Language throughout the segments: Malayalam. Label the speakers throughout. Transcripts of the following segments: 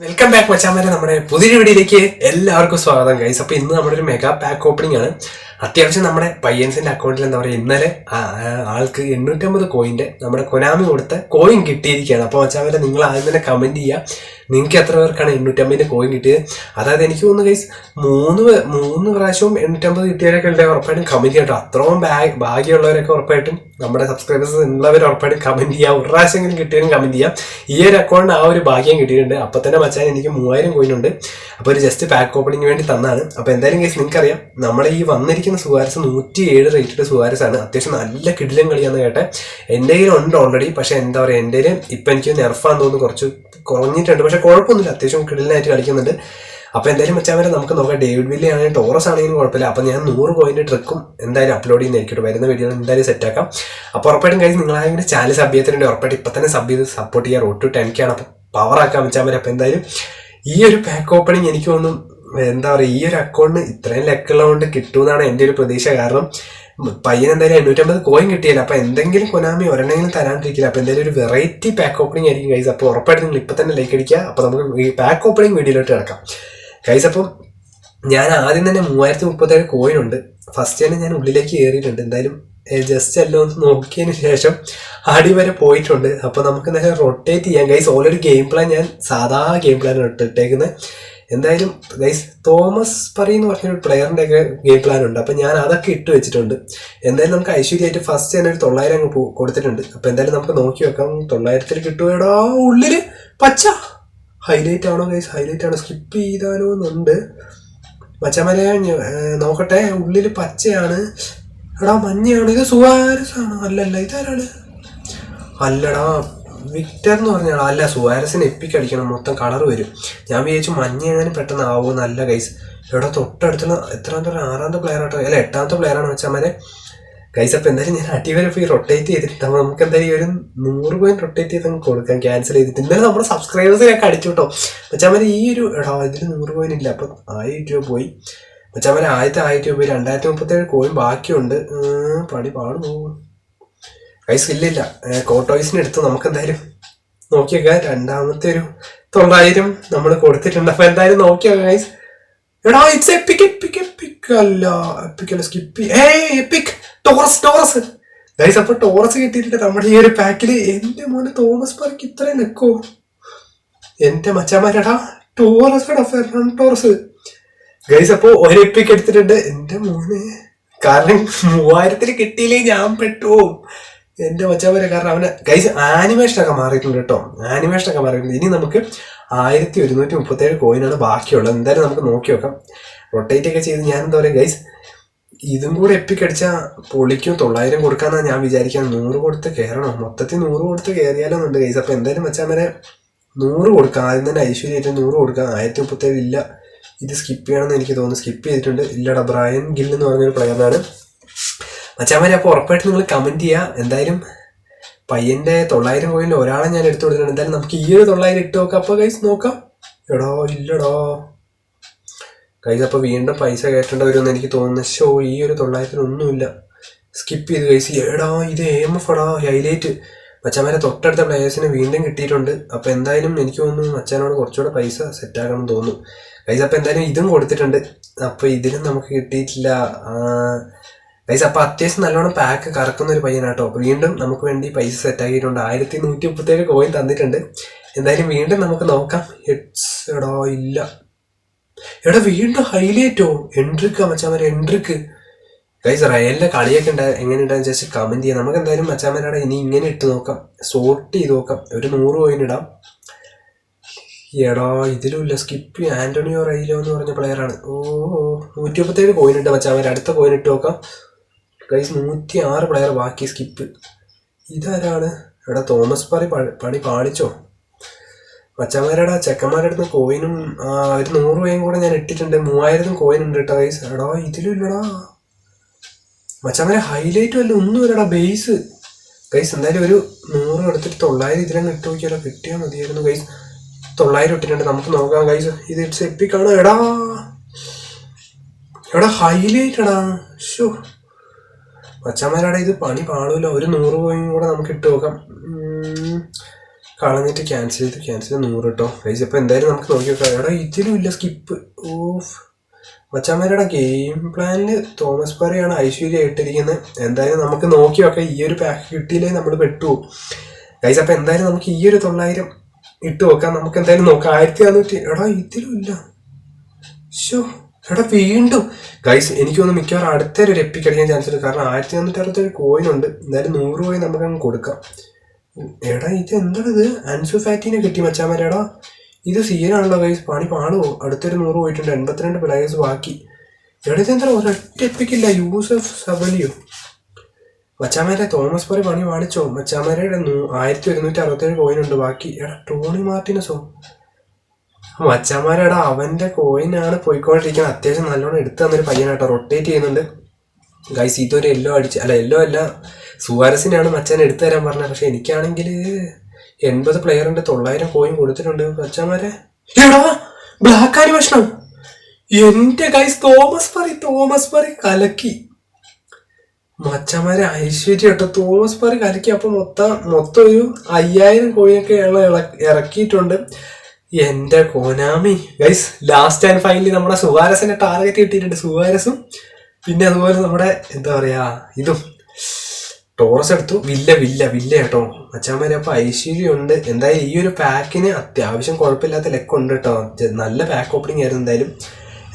Speaker 1: വെൽക്കം ബാക്ക് മച്ചാമാരെ, നമ്മുടെ പുതിയ വീഡിയോയിലേക്ക് എല്ലാവർക്കും സ്വാഗതം ഗൈസ്. അപ്പൊ ഇന്ന് നമ്മുടെ ഒരു മെഗാ പാക്ക് ഓപ്പണിംഗ് ആണ്. അത്യാവശ്യം നമ്മുടെ പയ്യൻസിന്റെ അക്കൗണ്ടിൽ എന്താ പറയുക, ഇന്നലെ ആൾക്ക് 850 കോയിന്റെ നമ്മുടെ കൊനാമി കൊടുത്ത കോയിൻ കിട്ടിയിരിക്കുകയാണ്. അപ്പൊ മച്ചാമാരെ, നിങ്ങൾ ആദ്യം തന്നെ കമന്റ് ചെയ്യുക, നിങ്ങൾക്ക് എത്ര പേർക്കാണ് 850 കോയിൻ കിട്ടിയത്. അതായത് എനിക്ക് തോന്നുന്നു ഗൈസ്, മൂന്ന് പ്രാവശ്യവും 850 കിട്ടിയവരൊക്കെ ഉണ്ടെങ്കിൽ ഉറപ്പായിട്ടും കമന്റ് ചെയ്യട്ടോ. അത്രയും ഭാഗ്യമുള്ളവരൊക്കെ ഉറപ്പായിട്ടും നമ്മുടെ സബ്സ്ക്രൈബേഴ്സ് ഉള്ളവർ ഉറപ്പായിട്ടും കമന്റ് ചെയ്യുക. ഒരു പ്രാവശ്യമെങ്കിലും കിട്ടിയാലും കമന്റ് ചെയ്യാം. ഈ ഒരു അക്കൗണ്ടിന് ആ ഒരു ഭാഗ്യം കിട്ടിയിട്ടുണ്ട്. അപ്പൊ തന്നെ മച്ചാൻ എനിക്ക് 3000 കോയിൻ ഉണ്ട്. അപ്പോൾ ഒരു ജസ്റ്റ് പാക്ക് ഓപ്പണിംഗ് വേണ്ടി തന്നാണ്. അപ്പോൾ എന്തായാലും കേസ് നിങ്ങൾക്കറിയാം, നമ്മുടെ ഈ വന്നിരിക്കുന്ന സുവാരസ് 107 റേറ്റഡ് സുവാരസ് ആണ്. അത്യാവശ്യം നല്ല കിടിലം കളിയാന്ന് കേട്ടെ. എൻ്റെ കയ്യിൽ ഉണ്ട് ഓൾറെഡി. പക്ഷെ എന്താ പറയുക, എൻ്റെ ഇപ്പം എനിക്ക് നെർഫാന്ന് തോന്നുന്നു, കുറച്ച് കുറഞ്ഞിട്ടുണ്ട്. പക്ഷെ കുഴപ്പമൊന്നുമില്ല, അത്യാവശ്യം കിടിലനായിട്ട് കളിക്കുന്നുണ്ട്. അപ്പോൾ എന്തായാലും വെച്ചാൽ വരെ നമുക്ക് നോക്കാം. ഡേവിഡ് വില്ലി ആണെങ്കിലും ടോറസ് ആണെങ്കിലും കുഴപ്പമില്ല. അപ്പോൾ ഞാൻ 100 കോയിൻ്റെ ട്രിക്കും എന്തായാലും അപ്ലോഡ് ചെയ്യുന്നതായിരിക്കും. വരുന്ന വീഡിയോ എന്തായാലും സെറ്റാക്കാം. അപ്പോൾ ഉറപ്പായിട്ടും കഴിഞ്ഞ് നിങ്ങളാണെങ്കിൽ ചാനൽ സബ് ചെയ്തിട്ടുണ്ട്. ഉറപ്പായിട്ട് ഇപ്പം തന്നെ സബ് ചെയ്ത് സപ്പോർട്ട് ചെയ്യാൻ റോഡ് ടു 10K ആണ്. അപ്പോൾ പവറാക്കാൻ വെച്ചാൽ വരെ. അപ്പോൾ എന്തായാലും ഈ ഒരു പാക്ക് ഓപ്പണിങ് എനിക്ക് തോന്നുന്നു, എന്താ പറയുക, ഈ ഒരു അക്കൗണ്ടിന് ഇത്രയും ലെക്കുള്ളതുകൊണ്ട് കിട്ടുമെന്നാണ് എൻ്റെ ഒരു പ്രതീക്ഷ. കാരണം പയ്യൻ എന്തായാലും 850 കോയിൻ കിട്ടിയില്ല. അപ്പോൾ എന്തെങ്കിലും കൊനാമി ഒരെണ്ണെങ്കിലും തരാണ്ടിരിക്കില്ല. അപ്പോൾ എന്തായാലും ഒരു വെറൈറ്റി പാക്ക് ഓപ്പണിംഗ് ആയിരിക്കും ഗൈസ്. അപ്പോൾ ഉറപ്പായിട്ട് നിങ്ങൾ ഇപ്പം തന്നെ ലൈക്ക് അടിക്കുക. അപ്പോൾ നമുക്ക് ഈ പാക്ക് ഓപ്പണിംഗ് വീഡിയോയിലോട്ട് കിടക്കാം ഗൈസ്. അപ്പം ഞാൻ ആദ്യം തന്നെ 3037 കോയിൻ ഉണ്ട്. ഫസ്റ്റ് തന്നെ ഞാൻ ഉള്ളിലേക്ക് കയറിയിട്ടുണ്ട്. എന്തായാലും ജസ്റ്റ് എല്ലാം ഒന്ന് നോക്കിയതിന് ശേഷം അടി വരെ പോയിട്ടുണ്ട്. അപ്പോൾ നമുക്ക് എന്തായാലും റൊട്ടേറ്റ് ചെയ്യാം ഗൈസ്. ഓൾറെഡി ഗെയിം പ്ലാൻ ഞാൻ സാധാ ഗെയിം പ്ലാൻ ഇട്ടേക്കുന്നത്. എന്തായാലും ഗൈസ്, തോമസ് പറി എന്ന് പറഞ്ഞൊരു പ്ലെയറിൻ്റെ ഒക്കെ ഗെയിം പ്ലാൻ ഉണ്ട്. അപ്പം ഞാൻ അതൊക്കെ ഇട്ട് വെച്ചിട്ടുണ്ട്. എന്തായാലും നമുക്ക് ഐശ്വര്യമായിട്ട് ഫസ്റ്റ് തന്നെ ഒരു 900 അങ്ങ് കൊടുത്തിട്ടുണ്ട്. അപ്പം എന്തായാലും നമുക്ക് നോക്കി വെക്കാം, 900 കിട്ടുകടാ. ഉള്ളിൽ പച്ച ഹൈലൈറ്റ് ആണോ ഗൈസ്? ഹൈലൈറ്റ് ആണോ? സ്കിപ്പ് ചെയ്താലോ എന്നുണ്ട് മച്ചമല. നോക്കട്ടെ, ഉള്ളിൽ പച്ചയാണ്. എടാ മഞ്ഞയാണ്. ഇത് സുവാരസ് ആണോ? അല്ലല്ല, ഇതാരാണ്? അല്ലടാ, വിക്ടർ എന്ന് പറഞ്ഞാൽ അല്ല. സുവാരസിന് എപ്പിക്ക് അടിക്കണം, മൊത്തം കളർ വരും. ഞാൻ വിചാരിച്ചു മഞ്ഞ എങ്ങനെ പെട്ടെന്ന് ആവുമോ. നല്ല ഗൈസ്. ഇവിടെ തൊട്ടടുത്തുള്ള എത്രാമത്തെ 6ാമത്തെ പ്ലെയർ ആട്ടോ, അല്ല 8ാമത്തെ പ്ലെയറാണ് വെച്ചാൽ ഗൈസ്. അപ്പോൾ എന്തായാലും ഞാൻ അടിവരെ പോയി റൊട്ടേറ്റ് ചെയ്തിട്ട് നമുക്ക് എന്തായാലും ഒരു 100 കോയിൻ റൊട്ടേറ്റ് ചെയ്ത് നമുക്ക് കൊടുക്കാം, ക്യാൻസൽ ചെയ്തിട്ട്. ഇന്നലെ നമ്മുടെ സബ്സ്ക്രൈബേഴ്സിനൊക്കെ അടിച്ചു കേട്ടോ വെച്ചാൽ. ഈ ഒരു എടാ ഇതിൽ 100 കോയിൻ ഇല്ല. അപ്പം 1000 രൂപ പോയി വെച്ചാൽ. 1000 രൂപ പോയി. 2037 കോയിൻ ബാക്കിയുണ്ട്. പണി പാട് പോകും ഗൈസ്. ഇല്ലില്ല, കോട്ടോയ്സിന് എടുത്ത് നമുക്ക് എന്തായാലും നോക്കിയേക്കാം. രണ്ടാമത്തെ ഒരു 900 നമ്മൾ കൊടുത്തിട്ടുണ്ട്. അപ്പോൾ എന്തായാലും നോക്കിയേക്കാം ഗൈസ്. എടാ ഇറ്റ്സ് എപ്പിക് എപ്പിക് എപ്പിക് അല്ല, എപ്പിക് അല്ല, സ്കിപ്പ്. Epic Taurus guys. അപ്പോൾ ടോറസ് കിട്ടിയിട്ടുണ്ട് നമ്മുടെ ഈ ഒരു പാക്കിൽ. എൻ്റെ മോനെ തോമസ് പാർക്ക് ഇത്രയും നിൽക്കോ എൻ്റെ മച്ചാമാരടാ. Torres Fernando Torres guys. അപ്പോൾ ഒരു എപ്പിക് എടുത്തിട്ടുണ്ട് എൻ്റെ മോനെ. കാരണം 3000 കിട്ടിയില്ലേ ഞാൻ പെട്ടുപോകും എൻ്റെ മച്ചാമാരെ. കാരണം അവന് ഗൈസ് ആനിമേഷനൊക്കെ മാറിയിട്ടുണ്ട് കേട്ടോ. ആനിമേഷനൊക്കെ മാറിയിട്ടുണ്ട്. ഇനി നമുക്ക് 1137 കോയിനാണ് ബാക്കിയുള്ളത്. എന്തായാലും നമുക്ക് നോക്കി നോക്കാം. റൊട്ടേറ്റ് ഒക്കെ ചെയ്ത് ഞാൻ എന്താ പറയുക ഗൈസ്, ഇതും കൂടെ എപ്പിക്ക് അടിച്ചാൽ പൊളിക്കും. 900 കൊടുക്കാന്നാണ് ഞാൻ വിചാരിക്കാൻ. 100 കൊടുത്ത് കയറണം, മൊത്തത്തിൽ 100 കൊടുത്ത് കയറിയാലോന്നുണ്ട് ഗൈസ്. അപ്പോൾ എന്തായാലും മച്ചാമാരെ 100 കൊടുക്കാം. ആദ്യം തന്നെ ഐശ്വര്യമായിട്ട് 100 കൊടുക്കാം. 1037 ഇല്ല, ഇത് സ്കിപ്പ് ചെയ്യണമെന്ന് എനിക്ക് തോന്നുന്നു. സ്കിപ്പ് ചെയ്തിട്ടുണ്ട്. ഇല്ലടാ, ബ്രയൻ ഗിൽ എന്ന് പറഞ്ഞൊരു പ്ലെയറിനാണ് മച്ചാമാരെ. അപ്പോൾ ഉറപ്പായിട്ട് നിങ്ങൾ കമൻറ്റ് ചെയ്യുക. എന്തായാലും പയ്യൻ്റെ 900 കോയിനിൽ ഒരാളെ ഞാൻ എടുത്തു കൊടുത്തിട്ടുണ്ട്. എന്തായാലും നമുക്ക് ഈ ഒരു 900 ഇട്ട് നോക്കാം. അപ്പോൾ ഗൈസ് നോക്കാം. എടോ ഇല്ലടോ ഗൈസ്. അപ്പോൾ വീണ്ടും പൈസ കയറ്റേണ്ട വരുമെന്ന് എനിക്ക് തോന്നുന്നു. ഈ ഒരു 900 ഒന്നുമില്ല, സ്കിപ്പ് ചെയ്ത് ഗൈസ്. എടാ ഇത് AMF എടാ, ഹൈലൈറ്റ്. മച്ചാമാരെ തൊട്ടടുത്ത പ്ലേയേഴ്സിന് വീണ്ടും കിട്ടിയിട്ടുണ്ട്. അപ്പോൾ എന്തായാലും എനിക്ക് തോന്നുന്നു മച്ചാനോട് കുറച്ചുകൂടെ പൈസ സെറ്റാക്കണം തോന്നുന്നു ഗൈസ്. അപ്പോൾ എന്തായാലും ഇതും കൊടുത്തിട്ടുണ്ട്. അപ്പോൾ ഇതിലും നമുക്ക് കിട്ടിയിട്ടില്ല ഗൈസ്. അപ്പോൾ അത്യാവശ്യം നല്ലോണം പാക്ക് കറക്കുന്ന ഒരു പയ്യനാട്ടോ. അപ്പോൾ വീണ്ടും നമുക്ക് വേണ്ടി പൈസ സെറ്റാക്കിയിട്ടുണ്ട്. 1137 കോയിൻ തന്നിട്ടുണ്ട്. എന്തായാലും വീണ്ടും നമുക്ക് നോക്കാം. എടാ ഇല്ല, എടാ വീണ്ടും ഹൈലൈറ്റോ. എൻട്രിക്ക് മച്ചാമാരെ, എൻട്രിക്ക് ഗൈസ്. റയലിൻ്റെ കളിയൊക്കെ എങ്ങനെ ഉണ്ടാകും ജസ്റ്റ് കമൻറ്റ് ചെയ്യാം. നമുക്ക് എന്തായാലും മച്ചാമാരാടെ ഇനി ഇങ്ങനെ ഇട്ട് നോക്കാം, സോർട്ട് ചെയ്ത് നോക്കാം. ഒരു 100 കോയിൻ ഇടാം. എടാ ഇതിലും ഇല്ല, സ്കിപ്പ്. ആന്റണിയോ റൈലോ എന്ന് പറഞ്ഞ പ്ലെയറാണ്. 137 കോയിൻ ഇട്ട് മച്ചാമാരെ. അടുത്ത കോയിൻ ഇട്ട് നോക്കാം ഗൈസ്. 106 പ്ലെയർ ബാക്കി, സ്കിപ്പ്. ഇതാരാണ്? എടാ തോമസ് പാറി പണി പാളിച്ചോ മച്ചാമാരടാ. ചെക്കന്മാരുടെ അടുത്ത് കോയിനും ഒരു 100 കോയിൻ കൂടെ ഞാൻ ഇട്ടിട്ടുണ്ട്. 3000 കോയിൻ ഉണ്ട് കേട്ടോ ഗൈസ്. എടാ ഇതിലും ഇല്ലടാ മച്ചാമാരെ. ഹൈലൈറ്റും അല്ല, ഒന്നും ഇല്ലടാ, ബേസ് ഗൈസ്. എന്തായാലും ഒരു 100 എടുത്തിട്ട് 900 ഇതിലങ്ങ് ഇട്ട് നോക്കിയാലോ, കിട്ടിയാൽ മതിയായിരുന്നു ഗൈസ്. 900 ഇട്ടിട്ടുണ്ട്. നമുക്ക് നോക്കാം ഗൈസ്. ഇത് ഇറ്റ്സ് എപ്പിക്കാണ്. എടാ ഹൈലൈറ്റ് എടാ. ഷോ മച്ചാമാരാടെ ഇത് പണി പാടില്ല. ഒരു 100 കോയിൻ കൂടെ നമുക്ക് ഇട്ട് നോക്കാം കളഞ്ഞിട്ട് ക്യാൻസൽ ചെയ്ത് 100 കേട്ടോ ഗൈസ്. അപ്പോൾ എന്തായാലും നമുക്ക് നോക്കി നോക്കാം. എടാ ഇതിലും ഇല്ല സ്കിപ്പ്. ഓഫ് മച്ചാമാരുടെ ഗെയിം പ്ലാനിൽ തോമസ് പറയാണ് ഐശ്വര്യ ഇട്ടിരിക്കുന്നത്. എന്തായാലും നമുക്ക് നോക്കി നോക്കാം. ഈ ഒരു പാക്ക് കിട്ടിയില്ലേ നമ്മൾ പെട്ടുപോകും ഗൈസ്. അപ്പോൾ എന്തായാലും നമുക്ക് ഈ ഒരു 900 ഇട്ട് നോക്കാം. നമുക്ക് എന്തായാലും നോക്കാം. 1400. എടാ ഇതിലും ഇല്ല. ഷോ എടാ വീണ്ടും ഗൈസ് എനിക്ക് തോന്നുന്നു മിക്കവാറും അടുത്തൊരു എപ്പിക്ക് അടിക്കാൻ ചാൻസ് ഉണ്ട്. കാരണം 1467 കോയിൻ ഉണ്ട്. എന്തായാലും 100 കോയിൻ നമുക്ക് അങ്ങ് കൊടുക്കാം. എടാ ഇത് എന്താണിത്? അൻസു ഫാറ്റിനെ കിട്ടി മച്ചാമാരെടാ. ഇത് സീനാണല്ലോ ഗൈസ്. പണി പാടുമോ? അടുത്തൊരു 100 പോയിട്ടുണ്ട്. 82 പ്ലേയേഴ്സ് ബാക്കി. എടാ ഇതെന്താ ഒരൊറ്റ എപ്പിക്കില്ല? യൂസഫ് സബലിയോ മച്ചാമാരെ? തോമസ് പറ പണി പാടിച്ചോ മച്ചാമാരുടെ? 1167 കോയിൻ ഉണ്ട് ബാക്കി. എടാ ടോണി മാർട്ടിനസോ മച്ചാമാരെടാ? അവന്റെ കോയിനാണ് പോയിക്കൊണ്ടിരിക്കുന്നത്. അത്യാവശ്യം നല്ലോണം എടുത്തു തന്നൊരു പയ്യനാട്ടോ. റൊട്ടേറ്റ് ചെയ്യുന്നുണ്ട് ഗൈസ്. ഇതൊരു യെല്ലോ യെല്ലോ അല്ല സുവാരസിനാണ് മച്ചാൻ എടുത്തു തരാൻ പറഞ്ഞത്. പക്ഷെ എനിക്കാണെങ്കിൽ 80 പ്ലെയറിന്റെ 900 കോയിൻ കൊടുത്തിട്ടുണ്ട് മച്ചാമാരെ. എടാ ബ്ലാക്ക് ആനിമേഷനോ എന്റെ ഗൈസ്? തോമസ് പറ കലക്കി മച്ചമാരെ. ഐശ്വര്യ കേട്ടോ തോമസ് പറ കലക്കി. അപ്പൊ മൊത്തം ഒരു 5000 കോയിനൊക്കെ ഇറക്കിയിട്ടുണ്ട്. എന്റെ കോനാമി ഗൈസ്. ലാസ്റ്റ് ആൻഡ് ഫൈനലി നമ്മുടെ സുവാരസിന്റെ ടാർഗറ്റ് കിട്ടിയിട്ടുണ്ട്. സുവാരസും പിന്നെ അതുപോലെ നമ്മുടെ എന്താ പറയാ ഇതും ടോറസ് എടുത്തു. വില്ല കേട്ടോ മച്ചാമാരെ. അപ്പൊ ഐശ്വര്യ ഉണ്ട്. എന്തായാലും ഈ ഒരു പാക്കിന് അത്യാവശ്യം കുഴപ്പമില്ലാത്ത ലെക്ക് ഉണ്ട് കേട്ടോ. നല്ല പാക്ക് ഓപ്പണിംഗ് ആയിരുന്നു.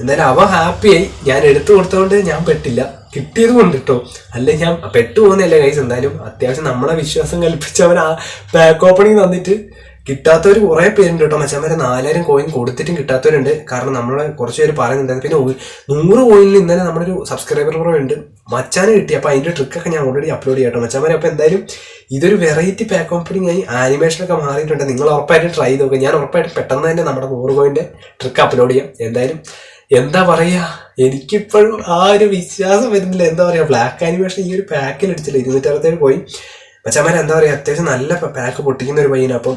Speaker 1: എന്തായാലും അവൻ ഹാപ്പിയായി. ഞാൻ എടുത്തു കൊടുത്തോണ്ട് ഞാൻ പെട്ടില്ല. കിട്ടിയത് കൊണ്ട് കേട്ടോ. അല്ലെ ഞാൻ പെട്ടു പോകുന്നല്ലേ ഗൈസ്. എന്തായാലും അത്യാവശ്യം നമ്മളെ വിശ്വാസം കൽപ്പിച്ച് അവൻ ആ പാക്ക് ഓപ്പണിംഗ് തന്നിട്ട് കിട്ടാത്തവർ കുറെ പേരുണ്ട് കേട്ടോ മച്ചാമാരെ. 4000 കോയിൻ കൊടുത്തിട്ടും കിട്ടാത്തവരുണ്ട്. കാരണം നമ്മളെ കുറച്ച് പേര് പറയുന്നുണ്ടായിരുന്നു. പിന്നെ 100 കോയിനിൽ ഇന്നലെ നമ്മുടെ ഒരു സബ്സ്ക്രൈബർ കൂടെ ഉണ്ട് മച്ചാന് കിട്ടി. അപ്പൊ അതിന്റെ ട്രിക്കൊക്കെ ഞാൻ ഓൾറെഡി അപ്ലോഡ് ചെയ്യാം കേട്ടോ മച്ചാമാരെ. അപ്പൊ എന്തായാലും ഇതൊരു വെറൈറ്റി പാക്ക് ഓപ്പണിംഗ് ആയി. ആനിമേഷനൊക്കെ മാറിയിട്ടുണ്ട്. നിങ്ങൾ ഉറപ്പായിട്ട് ട്രൈ ചെയ്ത് നോക്കുക. ഞാൻ ഉറപ്പായിട്ട് പെട്ടെന്ന് തന്നെ നമ്മുടെ 100 കോയിന്റെ ട്രിക്ക് അപ്ലോഡ് ചെയ്യാം. എന്തായാലും എന്താ പറയാ എനിക്കിപ്പോഴും ആ ഒരു വിശ്വാസം വരുന്നില്ല. എന്താ പറയാ ബ്ലാക്ക് ആനിമേഷൻ ഈ ഒരു പാക്കിൽ അടിച്ചില്ല. 267 കോയിൻ മച്ചാമാരെ. എന്താ പറയാ അത്യാവശ്യം നല്ല പാക്ക് പൊട്ടിക്കുന്ന ഒരു പയ്യന. അപ്പം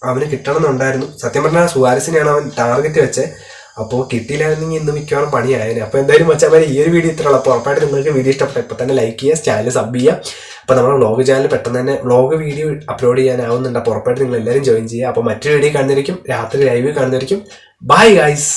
Speaker 1: അവന് കിട്ടണമെന്നുണ്ടായിരുന്നു. സത്യം പറഞ്ഞാൽ സുവാരസിനെയാണ് അവൻ ടാർഗറ്റ് വെച്ചത്. അപ്പോൾ കിട്ടിയില്ലായിരുന്നെങ്കിൽ ഇന്ന് മിക്കവാറും പണിയായേനെ. അപ്പോൾ എന്തായാലും മച്ചാമാരെ ഈ ഒരു വീഡിയോ ഇത്രയുള്ളൂ. അപ്പോൾ ഉറപ്പായിട്ട് നിങ്ങൾക്ക് വീഡിയോ ഇഷ്ടപ്പെട്ട ഇപ്പോൾ തന്നെ ലൈക്ക് ചെയ്യുക, ചാനൽ സബ് ചെയ്യുക. അപ്പോൾ നമ്മുടെ വ്ളോഗ് ചാനൽ പെട്ടെന്ന് തന്നെ വ്ളോഗ് വീഡിയോ അപ്ലോഡ് ചെയ്യാനാവുന്നുണ്ട്. അപ്പോൾ ഉറപ്പായിട്ട് നിങ്ങൾ എല്ലാവരും ജോയിൻ ചെയ്യുക. അപ്പോൾ മറ്റൊരു വീഡിയോ കാണുന്നതായിരിക്കും. രാത്രി ലൈവ് കാണുന്നതായിരിക്കും. Bye guys.